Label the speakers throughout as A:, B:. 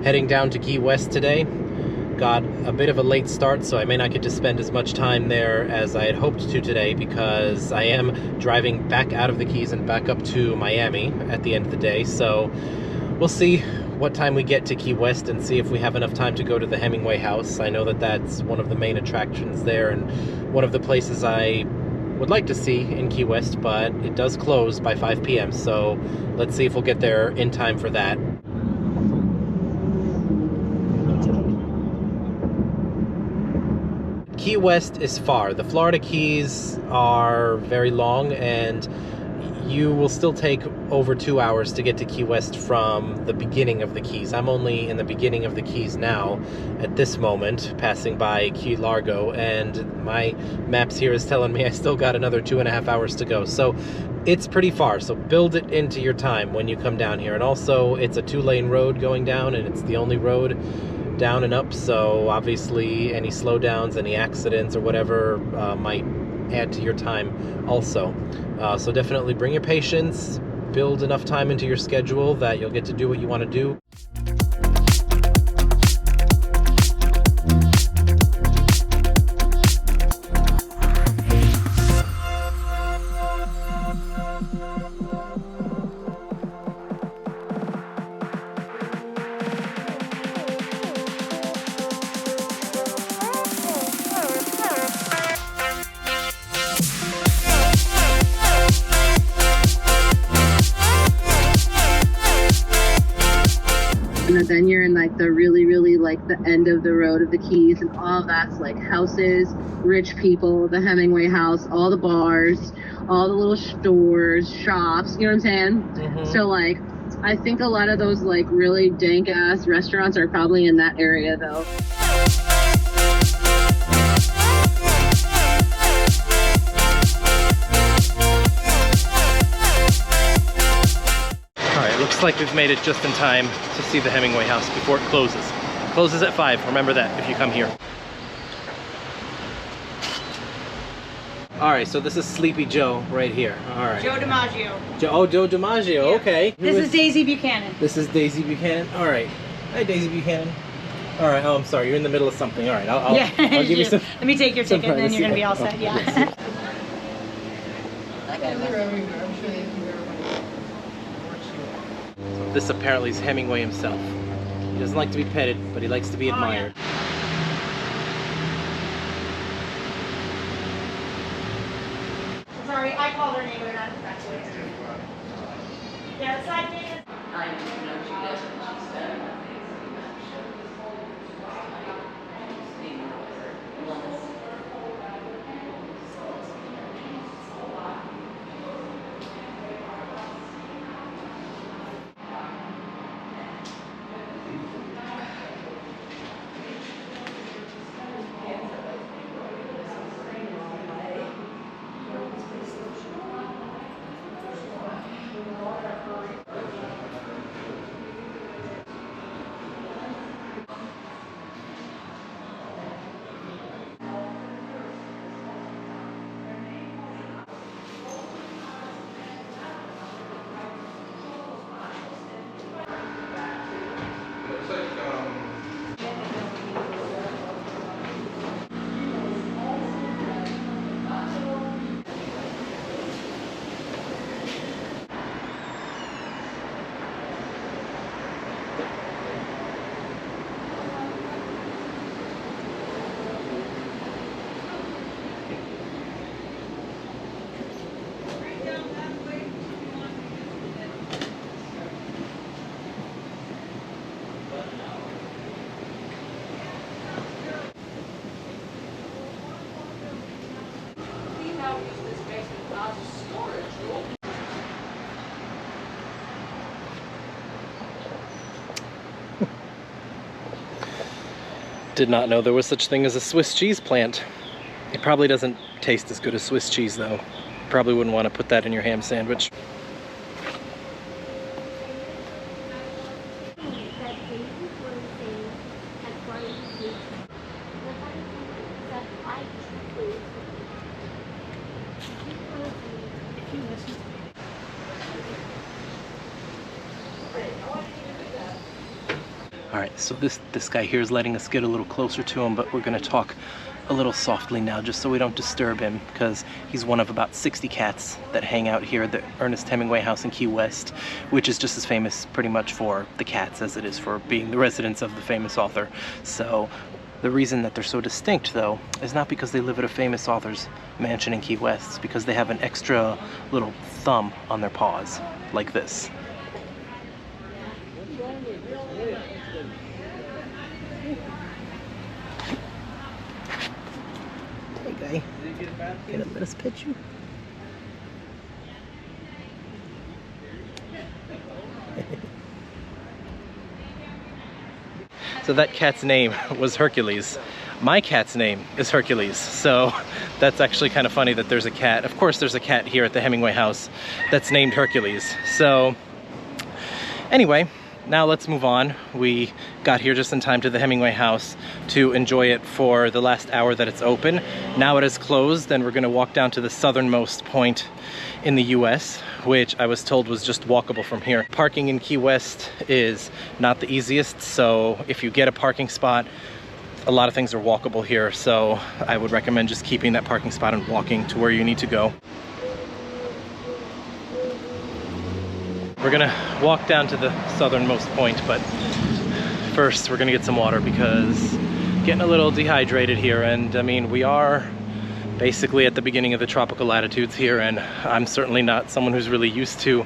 A: Heading down to Key West today. Got a bit of a late start, so I may not get to spend as much time there as I had hoped to today, because I am driving back out of the Keys and back up to Miami at the end of the day. So we'll see what time we get to Key West and see if we have enough time to go to the Hemingway house. I know that that's one of the main attractions there and one of the places I would like to see in Key West, but it does close by 5 p.m. So let's see if we'll get there in time for that. Key West is far. The Florida Keys are very long, and you will still take over 2 hours to get to Key West from the beginning of the Keys. I'm only in the beginning of the Keys now at this moment, passing by Key Largo, and my maps here is telling me I still got another 2.5 hours to go. So it's pretty far, so build it into your time when you come down here. And also, it's a 2-lane road going down, and it's the only road down and up, so obviously any slowdowns, any accidents or whatever might add to your time also. So definitely bring your patience, build enough time into your schedule that you'll get to do what you want to do.
B: And then you're in like the really like the end of the road of the Keys, and all of that's like houses, rich people, the Hemingway house, all the bars, all the little stores, shops, you know what I'm saying? Mm-hmm. So like I think a lot of those like really dank ass restaurants are probably in that area though.
A: Looks like we've made it just in time to see the Hemingway house before it closes. It closes at 5, remember that if you come here. Alright, so this is Sleepy Joe right here. Alright.
C: Joe DiMaggio.
A: Joe DiMaggio, yeah. Okay.
C: This is Daisy Buchanan.
A: This is Daisy Buchanan. Alright. Hi, Daisy Buchanan. Alright, oh, I'm sorry, you're in the middle of something. Alright, I'll give you some.
C: Let me take your ticket and then you're going to be all set, yeah.
A: This apparently is Hemingway himself. He doesn't like to be petted, but he likes to be admired.
C: Yeah. Sorry, I called her name, but not correctly. Yeah, the side name is... I know she doesn't. She's done.
A: Did not know there was such thing as a Swiss cheese plant. It probably doesn't taste as good as Swiss cheese though. Probably wouldn't want to put that in your ham sandwich. Alright, so this guy here is letting us get a little closer to him, but we're going to talk a little softly now just so we don't disturb him, because he's one of about 60 cats that hang out here at the Ernest Hemingway house in Key West, which is just as famous pretty much for the cats as it is for being the residence of the famous author. So the reason that they're so distinct though is not because they live at a famous author's mansion in Key West, it's because they have an extra little thumb on their paws, like this. Hey guy, gonna let us pet you? So that cat's name was Hercules. My cat's name is Hercules, so that's actually kind of funny that there's a cat. Of course there's a cat here at the Hemingway house that's named Hercules. So anyway, now let's move on. We got here just in time to the Hemingway house to enjoy it for the last hour that it's open. Now it is closed and we're gonna walk down to the southernmost point in the US, which I was told was just walkable from here. Parking in Key West is not the easiest, so if you get a parking spot, a lot of things are walkable here, so I would recommend just keeping that parking spot and walking to where you need to go. We're gonna walk down to the southernmost point, but first we're gonna get some water because getting a little dehydrated here, and I mean, we are basically at the beginning of the tropical latitudes here, and I'm certainly not someone who's really used to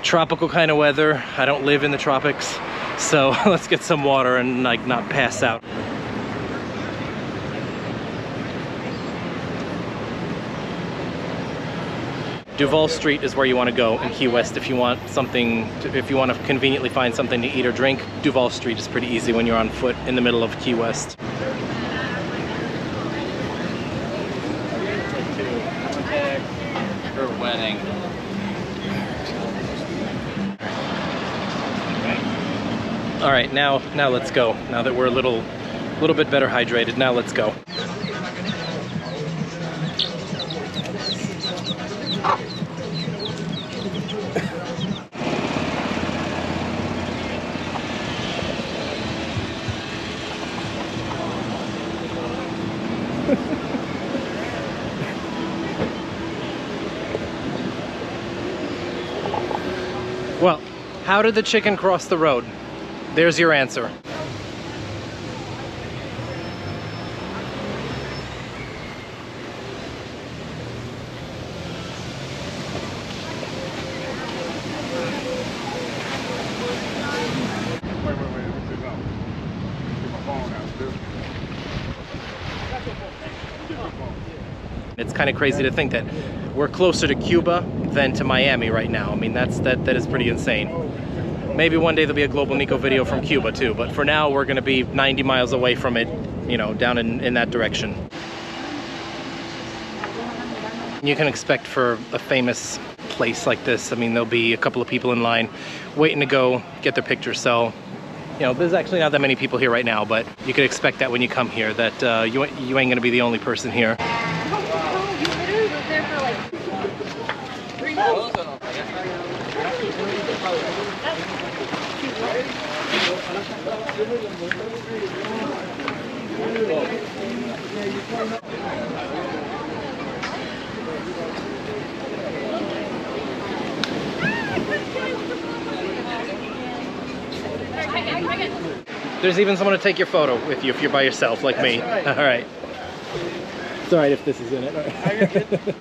A: tropical kind of weather. I don't live in the tropics, so let's get some water and like not pass out. Duval Street is where you want to go in Key West if you want something, if you want to conveniently find something to eat or drink. Duval Street is pretty easy when you're on foot in the middle of Key West.
D: Her wedding.
A: All right, now let's go. Now that we're a little bit better hydrated, now let's go. Well, how did the chicken cross the road? There's your answer. It's kind of crazy to think that we're closer to Cuba than to Miami right now. I mean, that is pretty insane. Maybe one day there'll be a global Niko video from Cuba too, but for now we're gonna be 90 miles away from it, you know, down in that direction. You can expect for a famous place like this, I mean, there'll be a couple of people in line waiting to go get their picture, so you know, there's actually not that many people here right now, but you could expect that when you come here, that you ain't gonna be the only person here.
C: You literally was there for like 3 months.
A: There's even someone to take your photo with you if you're by yourself, like me. Right. All right. It's all right if this is in it. Right.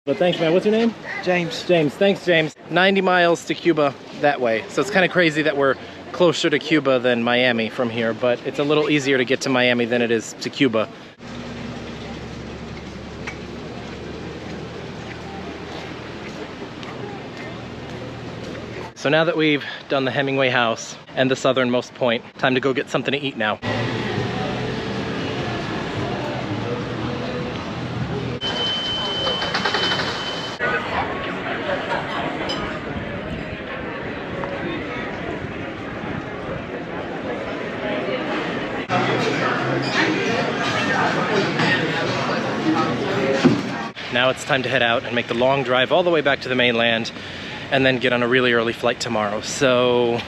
A: But thanks, man. What's your name?
D: James.
A: James. Thanks, James. 90 miles to Cuba that way. So it's kind of crazy that we're closer to Cuba than Miami from here, but it's a little easier to get to Miami than it is to Cuba. So now that we've done the Hemingway house and the Southernmost Point, time to go get something to eat now. Now it's time to head out and make the long drive all the way back to the mainland and then get on a really early flight tomorrow. So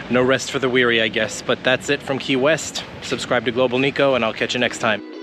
A: no rest for the weary, I guess. But that's it from Key West. Subscribe to Global Niko and I'll catch you next time.